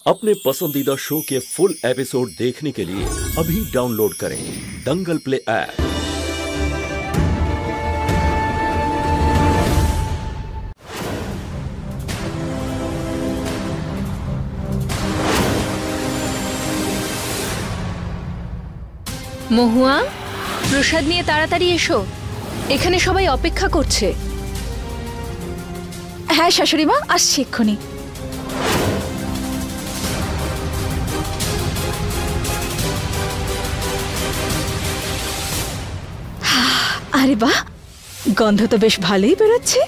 अपने पसंदीदा शो के फुल एपिसोड देखने के लिए अभी डाउनलोड करें दंगल प्ले ऐप। মহুয়া, প্রসাদ নিয়ে তাড়াতাড়ি এসো, এখানে সবাই অপেক্ষা করছে। হ্যাঁ শাশুড়ি মা, আসছি এক্ষুনি। আরে বাহ, গন্ধ তো বেশ ভালোই বেরোচ্ছে।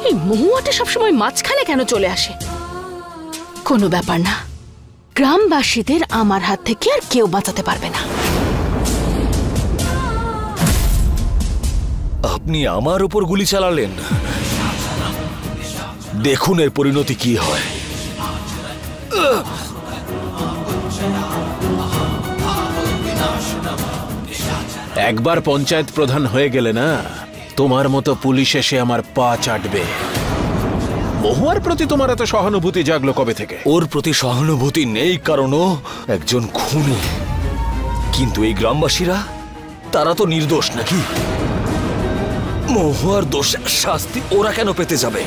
এই মহুয়াটা সবসময় মাঝখানে কেন চলে আসে? কোনো ব্যাপার না, গ্রামবাসীদের আমার হাত থেকে আর কেউ বাঁচাতে পারবে না। আপনি আমার উপর গুলি চালালেন, দেখুন এর পরিণতি কি হয়। একবার পঞ্চায়েত প্রধান হয়ে গেলে না, তোমার মতো পুলিশ এসে আমার পা চাটবে। মহুয়ার প্রতি তোমার এত সহানুভূতি জাগলো কবে থেকে? ওর প্রতি সহানুভূতি নেই কারণ ও একজন খুনি। কিন্তু এই গ্রামবাসীরা তারা তো নির্দোষ নাকি? মহুয়ার দোষের শাস্তি ওরা কেন পেতে যাবে?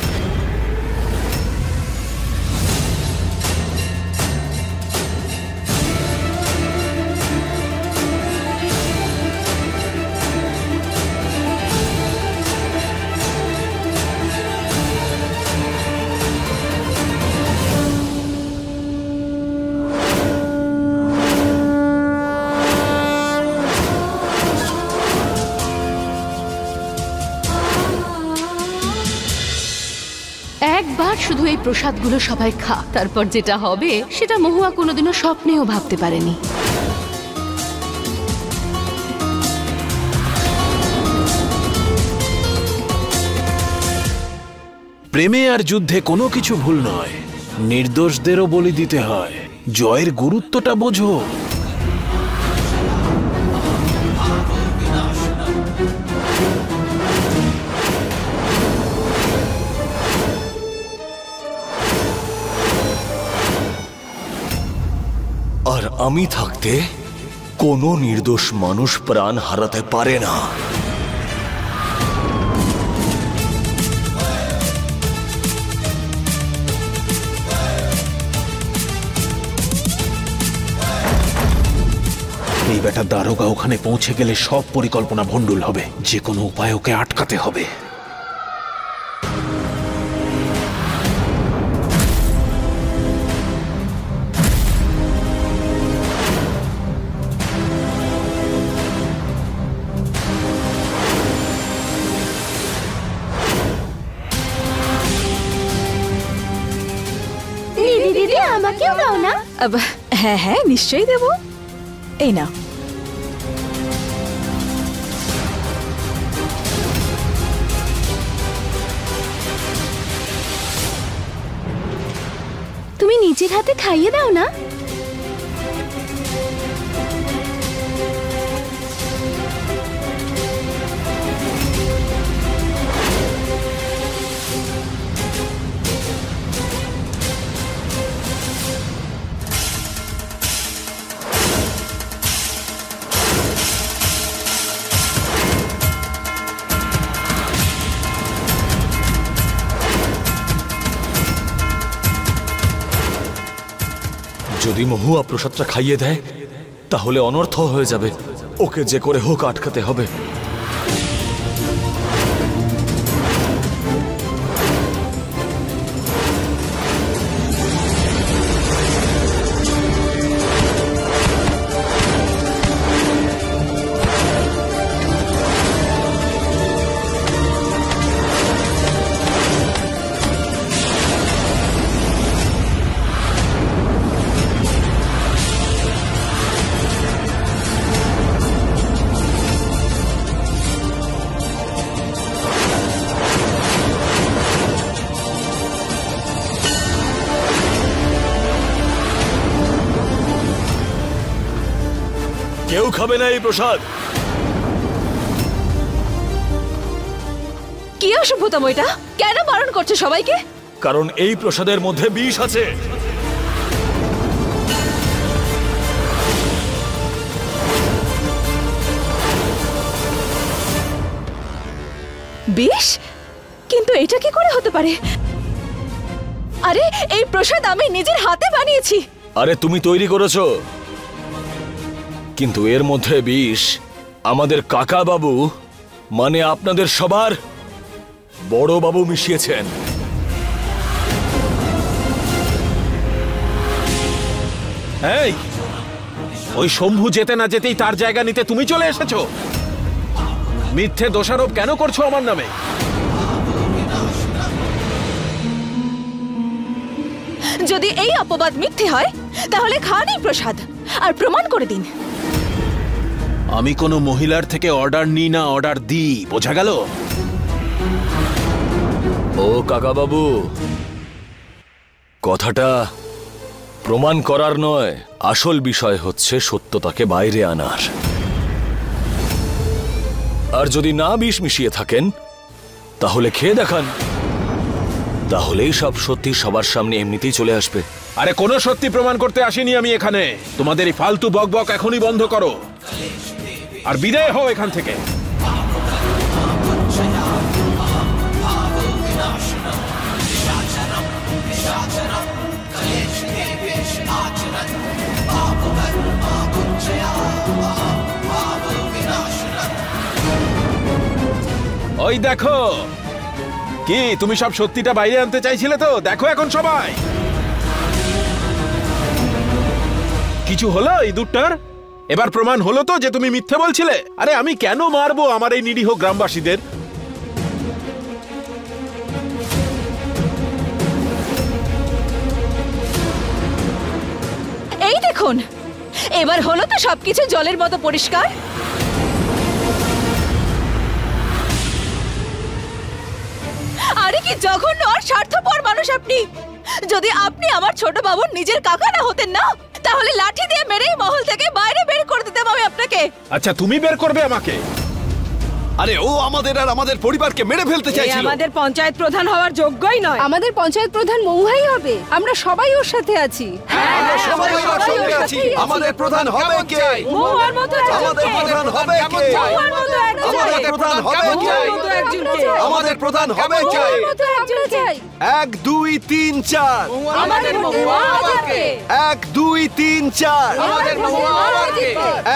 একবার শুধু এই প্রসাদগুলো সবাই খা, তারপর যেটা হবে সেটা মহুয়া কোনোদিনও স্বপ্নেও ভাবতে পারেনি। প্রেমে আর যুদ্ধে কোনো কিছু ভুল নয়, নির্দোষদেরও বলি দিতে হয়। জয়ের গুরুত্বটা বোঝো। আর আমি থাকতে কোনো নির্দোষ মানুষ প্রাণ হারাতে পারে না। এই বেটা দারোগা ওখানে পৌঁছে গেলে সব পরিকল্পনা ভণ্ডুল হবে। যে কোনো উপায় ওকে আটকাতে হবে। দিদি আমাকেও দাও না। হ্যাঁ হ্যাঁ নিশ্চয়ই দেব, এই নাও। তুমি নিজের হাতে খাইয়ে দাও না। যদি মহুয়া প্রসাদটা খাইয়ে দেয় তাহলে অনর্থ হয়ে যাবে। ওকে যে করে হোক আটকাতে হবে। কেউ খাবে না এই প্রসাদ। কি অসভ্যতম এটা? কেন বারণ করছো সবাইকে? কারণ এই প্রসাদের মধ্যে বিষ আছে। বিষ? কিন্তু এটা কি করে হতে পারে? আরে এই প্রসাদ আমি নিজের হাতে বানিয়েছি। আরে তুমি তৈরি করেছো, কিন্তু এর মধ্যে বিষ আমাদের কাকা বাবু মানে আপনাদের সবার বড় বাবু মিশিয়েছেন। এই, ওই শম্ভু যেতে না যেতেই তার জায়গা নিতে তুমি চলে এসেছো। মিথ্যে দোষারোপ কেন করছো আমার নামে? যদি এই অপবাদ মিথ্যে হয় তাহলে খান এই প্রসাদ আর প্রমাণ করে দিন। আমি কোনো মহিলার থেকে অর্ডার নিই না, অর্ডার দিই, বোঝা গেল? ও কাকা বাবু, কথাটা প্রমাণ করার নয়, আসল বিষয় হচ্ছে সত্যতাকে বাইরে আনার। আর যদি না বিষ মিশিয়ে থাকেন তাহলে খেয়ে দেখান, তাহলেই সব সত্যি সবার সামনে এমনিতেই চলে আসবে। আরে কোনো সত্যি প্রমাণ করতে আসিনি আমি এখানে। তোমাদের এই ফালতু বকবক এখনই বন্ধ করো আর বিদায় হও এখান থেকে। ওই দেখো, কি তুমি সব সত্যিটা বাইরে আনতে চাইছিলে তো? দেখো এখন সবাই। কিছু হলো এই দুধটার? এবার প্রমাণ হলো তো যে তুমি মিথ্যে বলছিলে? আরে আমি কেন মারবো আমার এই নিরীহ গ্রামবাসীদের? এই দেখুন, এবার হলো তো সবকিছু জলের মতো পরিষ্কার। আরে কি জঘন্য আর স্বার্থপর মানুষ আপনি! যদি আপনি আমার ছোট বাবুর নিজের কাকা না হতেন না, তাহলে লাঠি দিয়ে মেরেই মহল থেকে বাইরে বের করে দিতাম আমি আপনাকে। আচ্ছা, তুমি বের করবে আমাকে? আরে ও আমাদের আর আমাদের পরিবারকে মেরে ফেলতে চাইছিল। আমাদের পঞ্চায়েত প্রধান হওয়ার যোগ্যই নয়। আমাদের পঞ্চায়েত প্রধান মহুয়াই হবে। আমরা সবাই ওর সাথে আছি। আমরা সবাই ওর সঙ্গে আছি। আমাদের প্রধান হবে কে? মহুয়ার মতো আমাদের প্রধান হবে কে? মহুয়ার মতো আমাদের প্রধান হবে কে? আমাদের প্রধান হবে কে? 1 2 3 4 আমাদের মহুয়া আমাদেরকে। 1 2 3 4 আমাদের মহুয়া আমাদেরকে।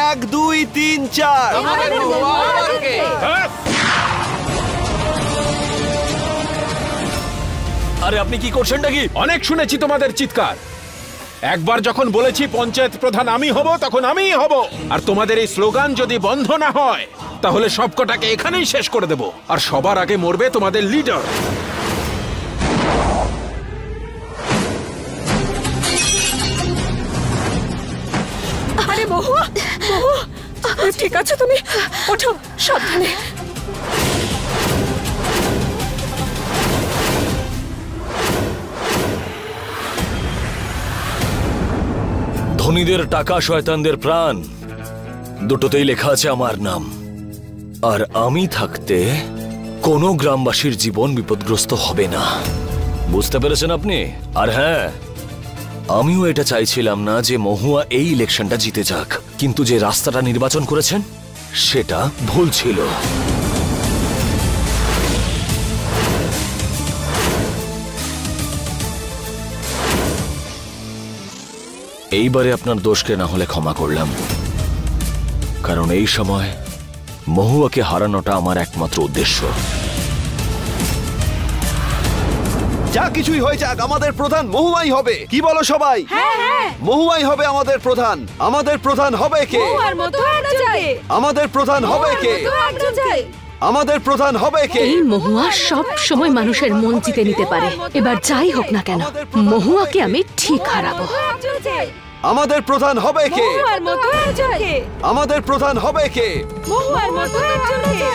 1 2 3 4 আমাদের মহুয়া আমাদেরকে। আরে আপনি কি করছেনটা কি? অনেক শুনেছি তোমাদের চিৎকার। একবার যখন বলেছি পঞ্চায়েত প্রধান আমি হব, তখন আমিই হব। আর তোমাদের এই স্লোগান যদি বন্ধ না হয় তাহলে সবকটাকে এখানেই শেষ করে দেব। আর সবার আগে মরবে তোমাদের লিডার। আরে মহুয়া, মহুয়া, ঠিক আছে তুমি? ওঠো সাবধানে। ধনীদের টাকা, শয়তানদের প্রাণ, দুটোতেই লেখা আছে আমার নাম। আর আমি থাকতে কোনো গ্রামবাসীর জীবন বিপদগ্রস্ত হবে না। বুঝতে পেরেছেন আপনি? আর হ্যাঁ, আমিও এটা চাইছিলাম না যে মহুয়া এই ইলেকশনটা জিতে যাক, কিন্তু যে রাস্তাটা নির্বাচন করেছেন সেটা ভুল ছিল। এইবারে আপনার দোষকে না হলে ক্ষমা করলাম, কারণ এই সময় মহুয়াকে হারানোটা আমার একমাত্র উদ্দেশ্য। যা কিছুই হয়ে যাক, আমাদের প্রধান মহুয়াই হবে। কি বলো সবাই? মহুয়াই হবে আমাদের প্রধান। আমাদের প্রধান হবে কে? মহুয়ার মতো আমরা চাই। আমাদের প্রধান হবে কে? আমরা চাই। আমাদের প্রধান হবে কে? এই মহুয়া সব সময় মানুষের মন জিতে নিতে পারে। এবার যাই হোক না কেন, মহুয়াকে আমি ঠিক হারাবো। আমরা চাই। আমাদের প্রধান হবে কে? মহুয়ার মতো একজনকে। আমাদের প্রধান হবে কে? মহুয়ার মতো একজনকে।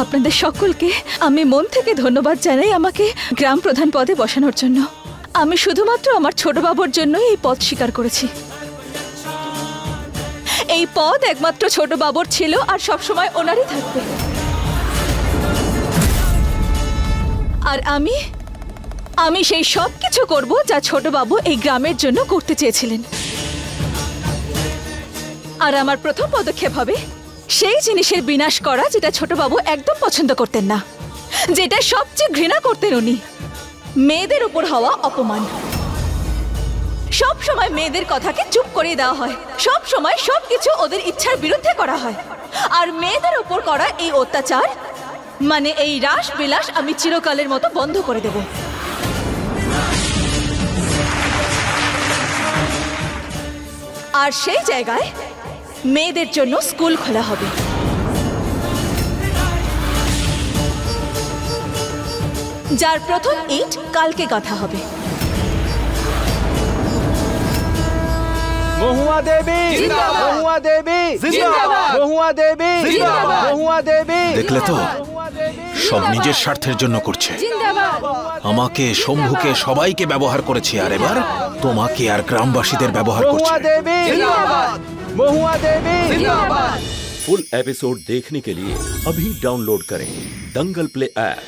আপনাদের সকলকে আমি মন থেকে ধন্যবাদ জানাই আমাকে গ্রাম প্রধান পদে বসানোর জন্য। আমি শুধুমাত্র আমার ছোট বাবুর জন্যই এই পদ স্বীকার করেছি। এই পদ একমাত্র ছোট বাবুর ছিল আর সবসময় ওনারই থাকবে। আর আমি সেই সব কিছু করব যা ছোট বাবু এই গ্রামের জন্য করতে চেয়েছিলেন। আর আমার প্রথম পদক্ষেপ হবে সেই জিনিসের বিনাশ করা যেটা ছোট বাবু একদম পছন্দ করতেন না, যেটা সবচেয়ে ঘৃণা করতেন উনি, মেয়েদের উপর হওয়া অপমান। সব সময় মেয়েদের কথাকে চুপ করিয়ে দেওয়া হয়, সব সময় সবকিছু ওদের ইচ্ছার বিরুদ্ধে করা হয়। আর মেয়েদের উপর করা এই অত্যাচার মানে এই রাস বিলাস আমি চিরকালের মতো বন্ধ করে দেব। আর সেই জায়গায় মেয়েদের জন্য স্কুল খোলা হবে। যার প্রথম ইট কালকে গাঁথা হবে। মহুয়া দেবী জিন্দাবাদ! মহুয়া দেবী জিন্দাবাদ! মহুয়া দেবী জিন্দাবাদ! মহুয়া দেবী দেখলে তো সব নিজের স্বার্থের জন্য করছে। আমাকে, শম্ভুকে, সবাইকে ব্যবহার করেছে, আর এবার তোমাকে আর গ্রামবাসীদের ব্যবহার মহুয়া করছে। দেবী জিন্দাবাদ! মহুয়া দেবী জিন্দাবাদ! फुल एपिसोड देखने के लिए अभी डाउनलोड करें दंगल प्ले ऐप।